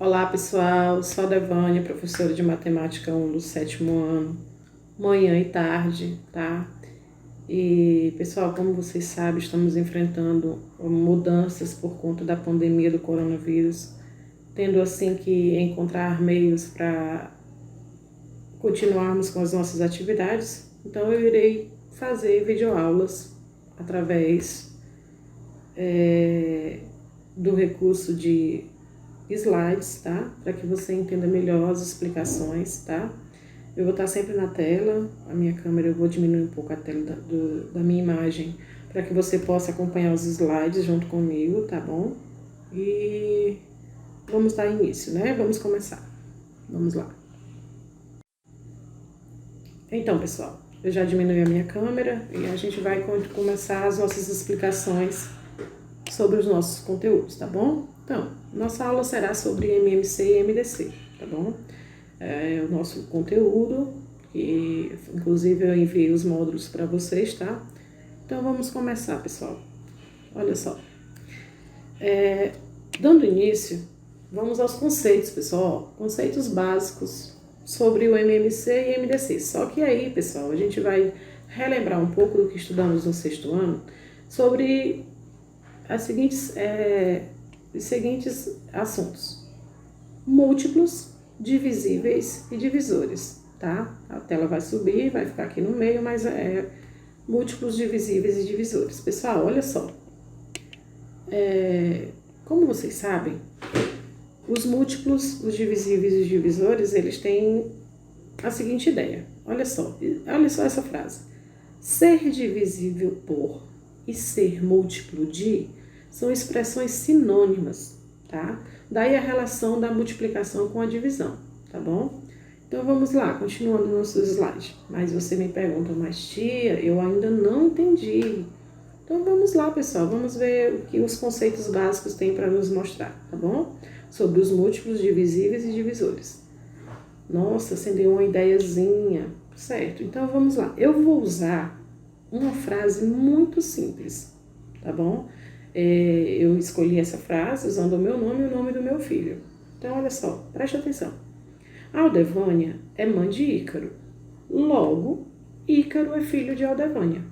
Olá pessoal, sou a Devânia, professora de Matemática 1 do 7º ano, manhã e tarde, tá? E pessoal, como vocês sabem, estamos enfrentando mudanças por conta da pandemia do coronavírus, tendo assim que encontrar meios para continuarmos com as nossas atividades. Então eu irei fazer videoaulas através do recurso de slides, tá? Para que você entenda melhor as explicações, tá? Eu vou estar sempre na tela, a minha câmera eu vou diminuir um pouco a tela da minha imagem, para que você possa acompanhar os slides junto comigo, tá bom? E vamos dar início, né? Vamos começar. Vamos lá. Então, pessoal, eu já diminui a minha câmera e a gente vai começar as nossas explicações sobre os nossos conteúdos, tá bom? Então, nossa aula será sobre MMC e MDC, tá bom? É o nosso conteúdo, que inclusive eu enviei os módulos para vocês, tá? Então, vamos começar, pessoal. Olha só. Dando início, vamos aos conceitos, pessoal. Conceitos básicos sobre o MMC e MDC. Só que aí, pessoal, a gente vai relembrar um pouco do que estudamos no 6º ano sobre os seguintes assuntos: múltiplos, divisíveis e divisores, tá? A tela vai subir, vai ficar aqui no meio, mas múltiplos, divisíveis e divisores. Pessoal, olha só. Como vocês sabem, os múltiplos, os divisíveis e os divisores, eles têm a seguinte ideia. Olha só essa frase. Ser divisível por e ser múltiplo de são expressões sinônimas, tá? Daí a relação da multiplicação com a divisão, tá bom? Então vamos lá, continuando no nosso slide. Mas você me pergunta, mas tia, eu ainda não entendi. Então vamos lá, pessoal, vamos ver o que os conceitos básicos têm para nos mostrar, tá bom? Sobre os múltiplos, divisíveis e divisores. Nossa, acendeu uma ideiazinha, certo? Então vamos lá, eu vou usar uma frase muito simples, tá bom? Eu escolhi essa frase usando o meu nome e o nome do meu filho. Então, olha só, preste atenção. Aldevânia é mãe de Ícaro. Logo, Ícaro é filho de Aldevânia.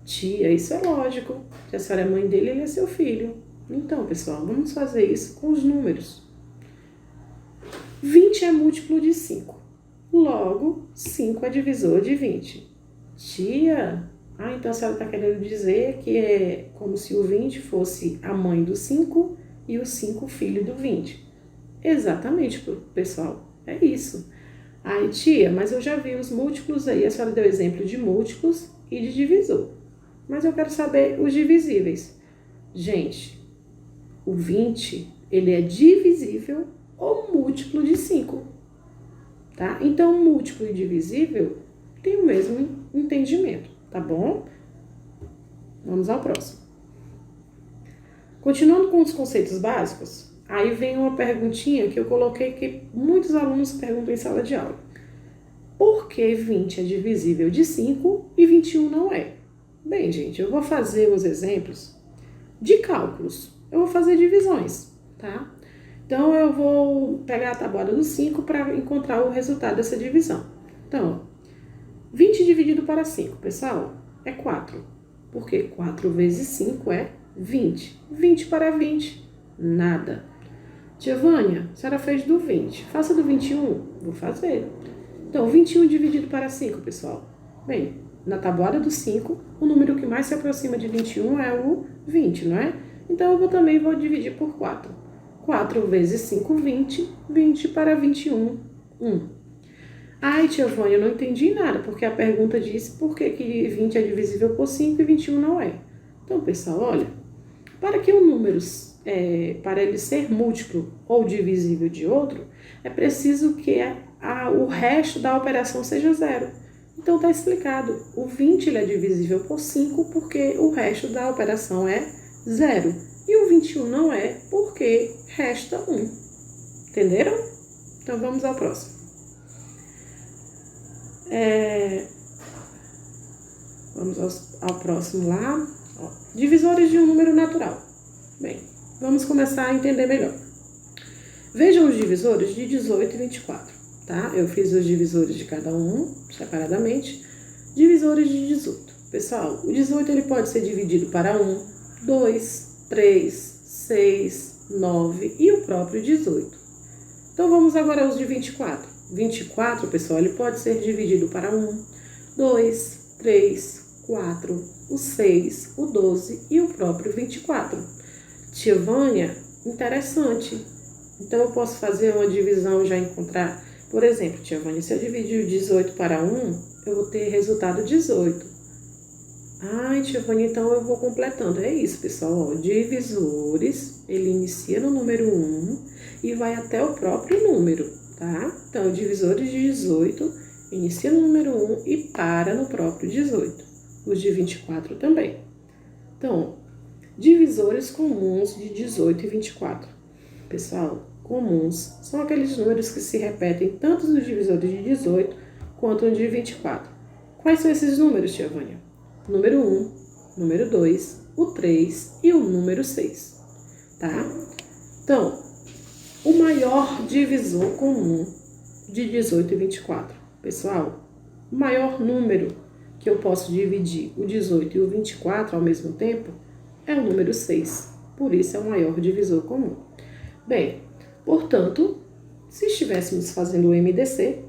Tia, isso é lógico. Se a senhora é mãe dele, ele é seu filho. Então, pessoal, vamos fazer isso com os números. 20 é múltiplo de 5. Logo, 5 é divisor de 20. Tia, então a senhora está querendo dizer que é como se o 20 fosse a mãe do 5 e o 5 o filho do 20. Exatamente, pessoal. É isso. Ai, tia, mas eu já vi os múltiplos aí. A senhora deu exemplo de múltiplos e de divisor. Mas eu quero saber os divisíveis. Gente, o 20, ele é divisível ou múltiplo de 5. Tá? Então, múltiplo e divisível tem o mesmo entendimento. Tá bom? Vamos ao próximo. Continuando com os conceitos básicos, aí vem uma perguntinha que eu coloquei que muitos alunos perguntam em sala de aula. Por que 20 é divisível de 5 e 21 não é? Bem, gente, eu vou fazer os exemplos de cálculos. Eu vou fazer divisões, tá? Então, eu vou pegar a tabuada do 5 para encontrar o resultado dessa divisão. Então, 20 dividido para 5, pessoal, é 4. Porque 4 vezes 5 é 20. 20 para 20, nada. Tia Vânia, a senhora fez do 20. Faça do 21. Vou fazer. Então, 21 dividido para 5, pessoal. Bem, na tabuada do 5, o número que mais se aproxima de 21 é o 20, não é? Então, eu também vou dividir por 4. 4 vezes 5, 20. 20 para 21, 1. Ai, tia Vânia, eu não entendi nada, porque a pergunta diz por que 20 é divisível por 5 e 21 não é. Então, pessoal, olha, para que um número, para ele ser múltiplo ou divisível de outro, é preciso que o resto da operação seja zero. Então, está explicado. O 20 ele é divisível por 5 porque o resto da operação é zero. E o 21 não é porque resta 1. Entenderam? Então, vamos ao próximo. Vamos ao próximo lá. Divisores de um número natural. Bem, vamos começar a entender melhor. Vejam os divisores de 18 e 24, tá? Eu fiz os divisores de cada um, separadamente. Divisores de 18. Pessoal, o 18 ele pode ser dividido para 1, 2, 3, 6, 9 e o próprio 18. Então, vamos agora aos de 24. 24, pessoal, ele pode ser dividido para 1, 2, 3, 4, o 6, o 12 e o próprio 24. Tia Vânia, interessante. Então, eu posso fazer uma divisão e já encontrar, por exemplo, tia Vânia, se eu dividir o 18 para 1, eu vou ter resultado 18. Ai, tia Vânia, então eu vou completando. É isso, pessoal. Ó, divisores, ele inicia no número 1 e vai até o próprio número, tá? Então, divisores de 18, inicia no número 1 e para no próprio 18. Os de 24 também. Então, divisores comuns de 18 e 24. Pessoal, comuns são aqueles números que se repetem tanto nos divisores de 18 quanto no de 24. Quais são esses números, tia Vânia? Número 1, número 2, o 3 e o número 6, tá? Então, o maior divisor comum de 18 e 24. Pessoal, o maior número que eu posso dividir o 18 e o 24 ao mesmo tempo é o número 6. Por isso é o maior divisor comum. Bem, portanto, se estivéssemos fazendo o MDC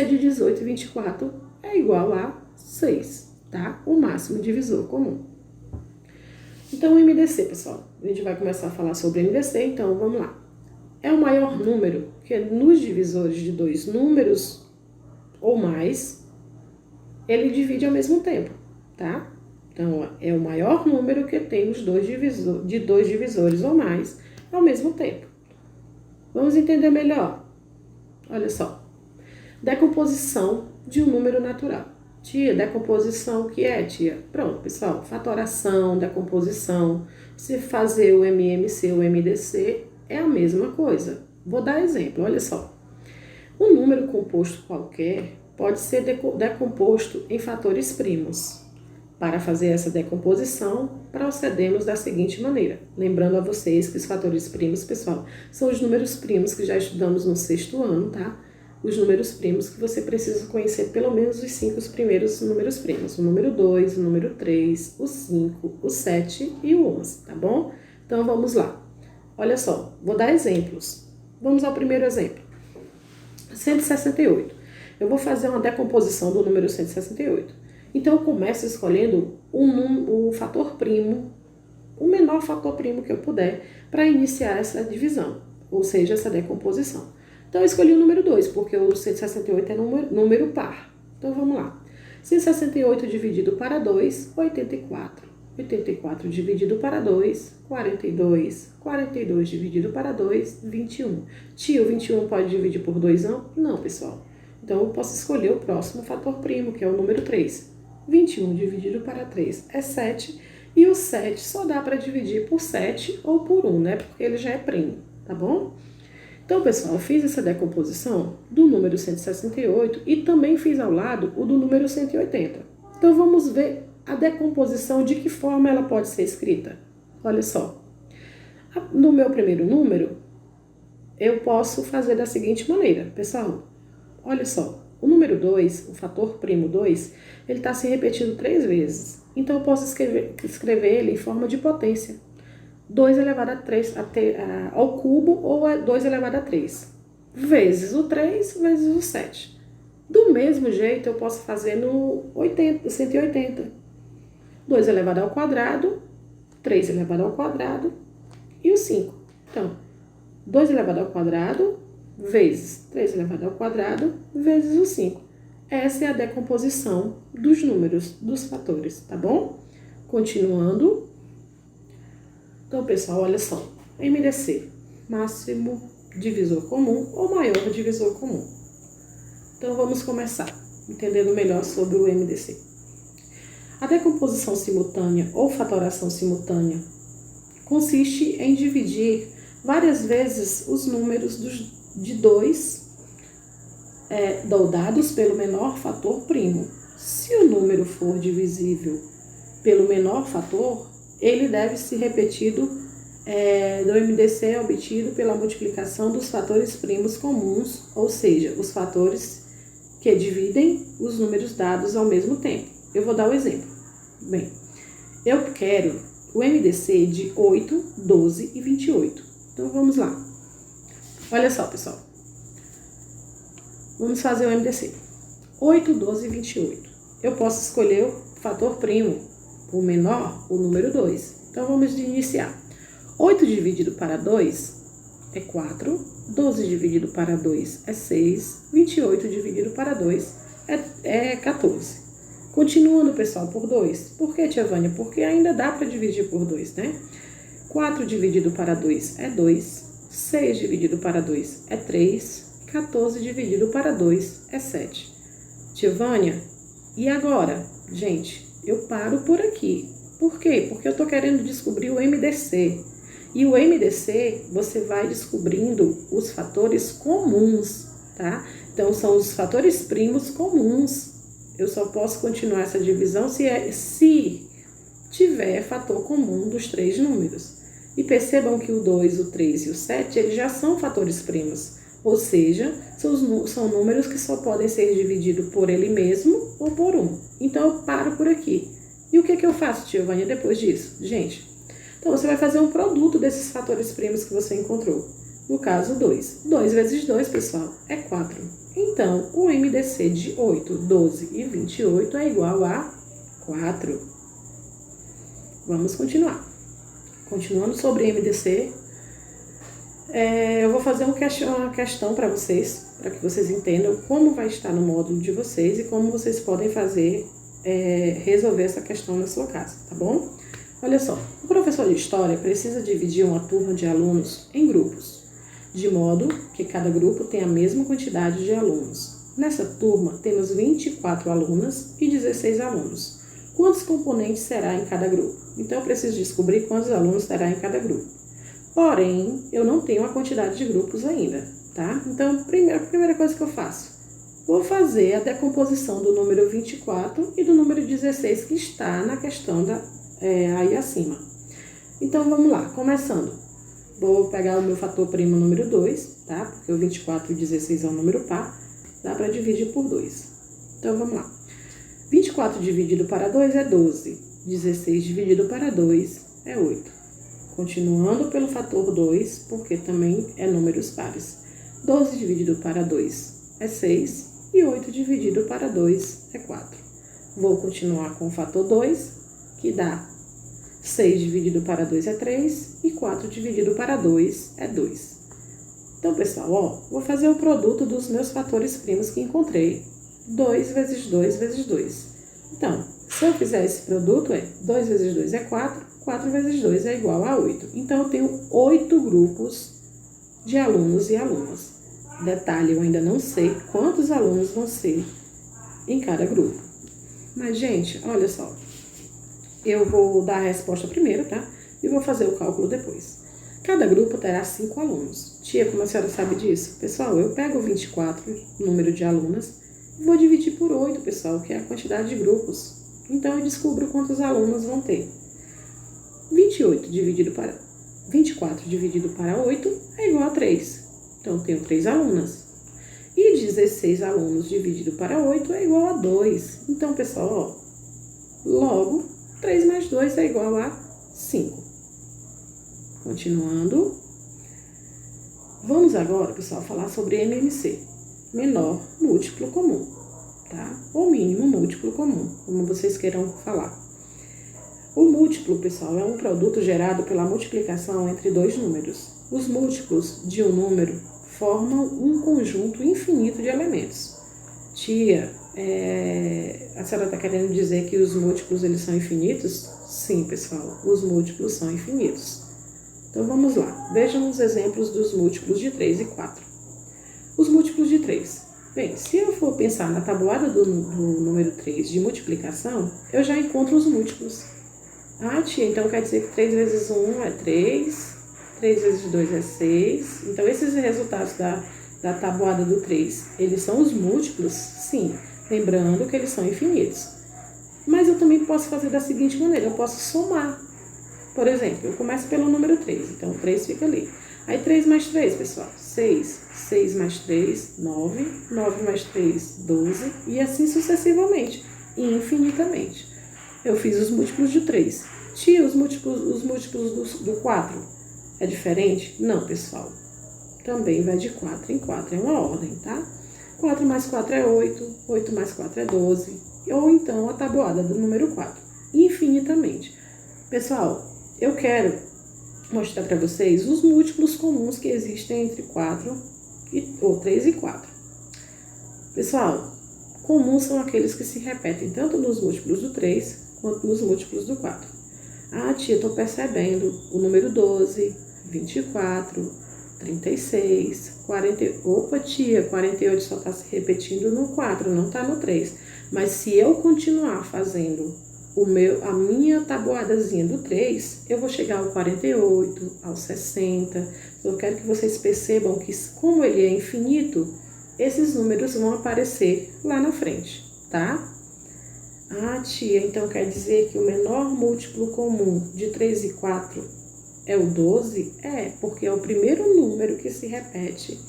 de 18 e 24 é igual a 6, tá? O máximo divisor comum. Então, o MDC, pessoal, a gente vai começar a falar sobre o MDC, então vamos lá. É o maior número que nos divisores de dois números ou mais, ele divide ao mesmo tempo, tá? Então, é o maior número que tem os dois divisores ou mais ao mesmo tempo. Vamos entender melhor. Olha só. Decomposição de um número natural. Tia, decomposição, o que é, tia? Pronto, pessoal. Fatoração, decomposição. Se fazer o MMC ou o MDC, é a mesma coisa. Vou dar exemplo, olha só. Um número composto qualquer pode ser decomposto em fatores primos. Para fazer essa decomposição, procedemos da seguinte maneira. Lembrando a vocês que os fatores primos, pessoal, são os números primos que já estudamos no 6º ano, tá? Os números primos que você precisa conhecer pelo menos os 5 primeiros números primos. O número 2, o número 3, o 5, o 7 e o 11, tá bom? Então, vamos lá. Olha só, vou dar exemplos. Vamos ao primeiro exemplo. 168. Eu vou fazer uma decomposição do número 168. Então, eu começo escolhendo o fator primo, o menor fator primo que eu puder, para iniciar essa divisão, ou seja, essa decomposição. Então, eu escolhi o número 2, porque o 168 é número par. Então, vamos lá. 168 dividido para 2, 84. 84 dividido para 2, 42. 42 dividido para 2, 21. Tio, 21 pode dividir por 2 não? Não, pessoal. Então, eu posso escolher o próximo fator primo, que é o número 3. 21 dividido para 3 é 7. E o 7 só dá para dividir por 7 ou por 1, né? Porque ele já é primo, tá bom? Então, pessoal, eu fiz essa decomposição do número 168 e também fiz ao lado o do número 180. Então, vamos ver a decomposição, de que forma ela pode ser escrita. Olha só. No meu primeiro número, eu posso fazer da seguinte maneira. Pessoal, olha só. O número 2, o fator primo 2, ele está se repetindo 3 vezes. Então, eu posso escrever ele em forma de potência. 2 elevado a 3 ao cubo ou 2 elevado a 3. Vezes o 3 vezes o 7. Do mesmo jeito, eu posso fazer no 180. 2 elevado ao quadrado, 3 elevado ao quadrado e o 5. Então, 2 elevado ao quadrado vezes 3 elevado ao quadrado vezes o 5. Essa é a decomposição dos números, dos fatores, tá bom? Continuando. Então, pessoal, olha só. MDC, máximo divisor comum ou maior divisor comum. Então, vamos começar entendendo melhor sobre o MDC. A decomposição simultânea ou fatoração simultânea consiste em dividir várias vezes os números de 2 dados pelo menor fator primo. Se o número for divisível pelo menor fator, ele deve ser repetido do MDC é obtido pela multiplicação dos fatores primos comuns, ou seja, os fatores que dividem os números dados ao mesmo tempo. Eu vou dar o exemplo. Bem, eu quero o MDC de 8, 12 e 28. Então, vamos lá. Olha só, pessoal. Vamos fazer o MDC. 8, 12 e 28. Eu posso escolher o fator primo, o menor, o número 2. Então, vamos iniciar. 8 dividido para 2 é 4, 12 dividido para 2 é 6, 28 dividido para 2 é 14. Continuando, pessoal, por 2. Por que, tia Vânia? Porque ainda dá para dividir por 2, né? 4 dividido para 2 é 2, 6 dividido para 2 é 3, 14 dividido para 2 é 7. Tia Vânia, e agora? Gente, eu paro por aqui. Por quê? Porque eu estou querendo descobrir o MDC. E o MDC, você vai descobrindo os fatores comuns, tá? Então, são os fatores primos comuns. Eu só posso continuar essa divisão se tiver fator comum dos 3 números. E percebam que o 2, o 3 e o 7, eles já são fatores primos. Ou seja, são números que só podem ser divididos por ele mesmo ou por 1. Então, eu paro por aqui. E o que eu faço, tia Vânia, depois disso? Gente, então você vai fazer um produto desses fatores primos que você encontrou. No caso, 2. 2 vezes 2, pessoal, é 4. Então, o MDC de 8, 12 e 28 é igual a 4. Vamos continuar. Continuando sobre MDC, eu vou fazer uma questão para vocês, para que vocês entendam como vai estar no módulo de vocês e como vocês podem fazer, resolver essa questão na sua casa, tá bom? Olha só, o professor de História precisa dividir uma turma de alunos em grupos, de modo que cada grupo tenha a mesma quantidade de alunos. Nessa turma, temos 24 alunas e 16 alunos. Quantos componentes será em cada grupo? Então, eu preciso descobrir quantos alunos terá em cada grupo. Porém, eu não tenho a quantidade de grupos ainda, tá? Então, a primeira coisa que eu faço, vou fazer a decomposição do número 24 e do número 16 que está na questão aí acima. Então, vamos lá, começando. Vou pegar o meu fator primo número 2, tá? Porque o 24 e o 16 é um número par, dá para dividir por 2. Então, vamos lá. 24 dividido para 2 é 12, 16 dividido para 2 é 8. Continuando pelo fator 2, porque também é números pares. 12 dividido para 2 é 6 e 8 dividido para 2 é 4. Vou continuar com o fator 2, que dá 6 dividido para 2 é 3 e 4 dividido para 2 é 2. Então, pessoal, vou fazer o produto dos meus fatores primos que encontrei. 2 vezes 2 vezes 2. Então, se eu fizer esse produto, 2 vezes 2 é 4, 4 vezes 2 é igual a 8. Então, eu tenho 8 grupos de alunos e alunas. Detalhe, eu ainda não sei quantos alunos vão ser em cada grupo. Mas, gente, olha só. Eu vou dar a resposta primeiro, tá? E vou fazer o cálculo depois. Cada grupo terá 5 alunos. Tia, como a senhora sabe disso? Pessoal, eu pego 24, número de alunas, e vou dividir por 8, pessoal, que é a quantidade de grupos. Então, eu descubro quantos alunos vão ter. 24 dividido para 8 é igual a 3. Então, eu tenho 3 alunas. E 16 alunos dividido para 8 é igual a 2. Então, pessoal, logo, 3 mais 2 é igual a 5. Continuando. Vamos agora, pessoal, falar sobre MMC. Menor múltiplo comum, tá? Ou mínimo múltiplo comum, como vocês queiram falar. O múltiplo, pessoal, é um produto gerado pela multiplicação entre 2 números. Os múltiplos de um número formam um conjunto infinito de elementos. Tia, a senhora está querendo dizer que os múltiplos eles são infinitos? Sim, pessoal, os múltiplos são infinitos. Então, vamos lá. Vejam os exemplos dos múltiplos de 3 e 4. Os múltiplos de 3. Bem, se eu for pensar na tabuada do número 3 de multiplicação, eu já encontro os múltiplos. Ah, tia, então quer dizer que 3 vezes 1 é 3, 3 vezes 2 é 6. Então, esses resultados da tabuada do 3, eles são os múltiplos? Sim, lembrando que eles são infinitos. Mas eu também posso fazer da seguinte maneira, eu posso somar. Por exemplo, eu começo pelo número 3, então o 3 fica ali. Aí 3 mais 3, pessoal, 6. 6 mais 3, 9. 9 mais 3, 12. E assim sucessivamente, infinitamente. Eu fiz os múltiplos de 3. Tia, os múltiplos do 4 é diferente? Não, pessoal. Também vai de 4 em 4, é uma ordem, tá? 4 mais 4 é 8, 8 mais 4 é 12. Ou então a tabuada do número 4, infinitamente. Pessoal, eu quero mostrar para vocês os múltiplos comuns que existem entre 3 e 4. Pessoal, comuns são aqueles que se repetem tanto nos múltiplos do 3 quanto nos múltiplos do 4. Ah, tia, estou percebendo o número 12, 24, 36, 40... Opa, tia, 48 só está se repetindo no 4, não está no 3. Mas se eu continuar fazendo a minha tabuadazinha do 3, eu vou chegar ao 48, ao 60. Eu quero que vocês percebam que, como ele é infinito, esses números vão aparecer lá na frente, tá? Ah, tia, então quer dizer que o menor múltiplo comum de 3 e 4 é o 12? É, porque é o primeiro número que se repete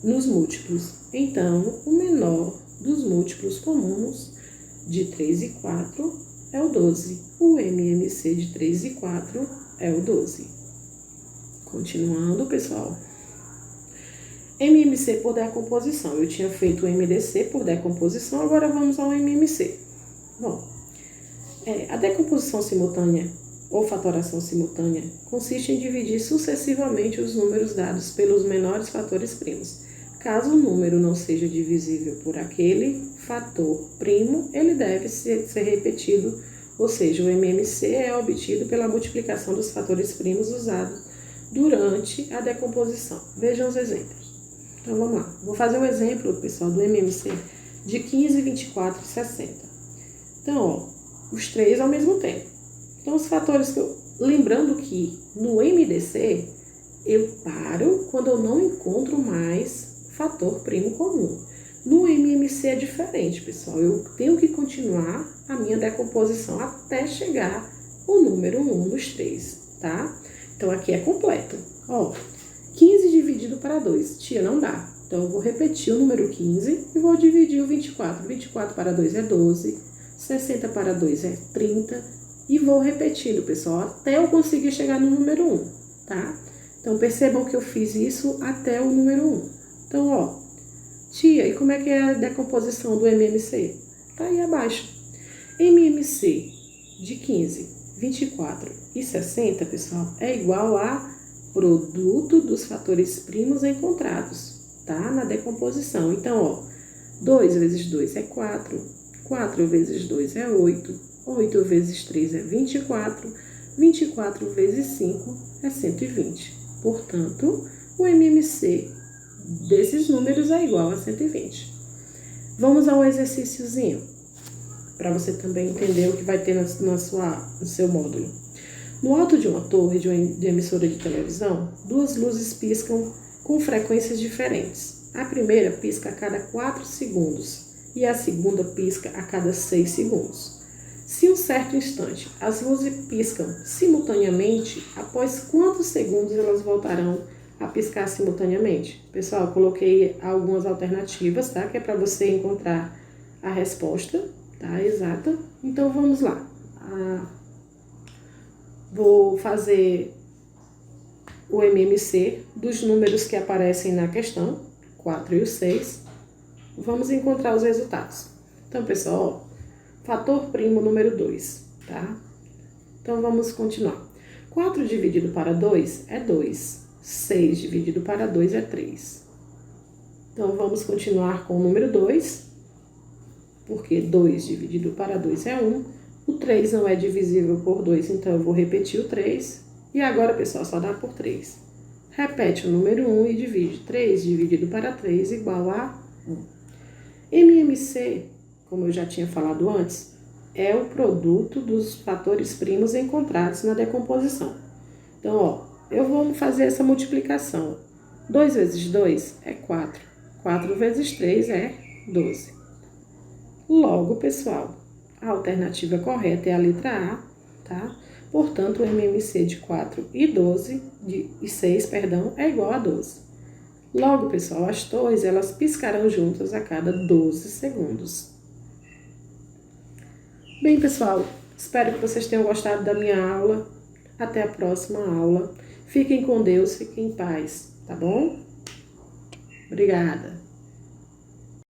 nos múltiplos. Então, o menor dos múltiplos comuns de 3 e 4 é o 12. O MMC de 3 e 4 é o 12. Continuando, pessoal. MMC por decomposição. Eu tinha feito o MDC por decomposição, agora vamos ao MMC. Bom, a decomposição simultânea ou fatoração simultânea consiste em dividir sucessivamente os números dados pelos menores fatores primos. Caso o número não seja divisível por aquele fator primo, ele deve ser repetido, ou seja, o MMC é obtido pela multiplicação dos fatores primos usados durante a decomposição. Vejam os exemplos. Então, vamos lá. Vou fazer um exemplo, pessoal, do MMC de 15, 24 e 60. Então, ó, os três ao mesmo tempo. Então, os fatores que eu... Lembrando que no MDC, eu paro quando eu não encontro mais fator primo comum. No MMC é diferente, pessoal. Eu tenho que continuar a minha decomposição até chegar o número 1 dos três, tá? Então, aqui é completo. Ó, 15 dividido para 2. Tia, não dá. Então, eu vou repetir o número 15 e vou dividir o 24. 24 para 2 é 12. 60 para 2 é 30. E vou repetindo, pessoal, até eu conseguir chegar no número 1, tá? Então, percebam que eu fiz isso até o número 1. Então, ó, tia, e como é que é a decomposição do MMC? Tá aí abaixo. MMC de 15, 24 e 60, pessoal, é igual a produto dos fatores primos encontrados, tá? Na decomposição. Então, ó, 2 vezes 2 é 4. 4 vezes 2 é 8, 8 vezes 3 é 24, 24 vezes 5 é 120. Portanto, o MMC desses números é igual a 120. Vamos ao exercíciozinho, para você também entender o que vai ter no seu módulo. No alto de uma torre de emissora de televisão, duas luzes piscam com frequências diferentes. A primeira pisca a cada 4 segundos. E a segunda pisca a cada 6 segundos. Se um certo instante as luzes piscam simultaneamente, após quantos segundos elas voltarão a piscar simultaneamente? Pessoal, eu coloquei algumas alternativas, tá? Que é para você encontrar a resposta, tá? Exata. Então, vamos lá. Vou fazer o MMC dos números que aparecem na questão, 4 e o 6. Vamos encontrar os resultados. Então, pessoal, ó, fator primo número 2, tá? Então, vamos continuar. 4 dividido para 2 é 2. 6 dividido para 2 é 3. Então, vamos continuar com o número 2, porque 2 dividido para 2 é 1. O 3 não é divisível por 2, então eu vou repetir o 3. E agora, pessoal, só dá por 3. Repete o número 1 e divide. 3 dividido para 3 igual a 1. MMC, como eu já tinha falado antes, é o produto dos fatores primos encontrados na decomposição. Então, ó, eu vou fazer essa multiplicação. 2 vezes 2 é 4. 4 vezes 3 é 12. Logo, pessoal, a alternativa correta é a letra A, tá? Portanto, o MMC de 4 e 6, perdão, é igual a 12. Logo, pessoal, as torres elas piscarão juntas a cada 12 segundos. Bem, pessoal, espero que vocês tenham gostado da minha aula. Até a próxima aula. Fiquem com Deus, fiquem em paz, tá bom? Obrigada.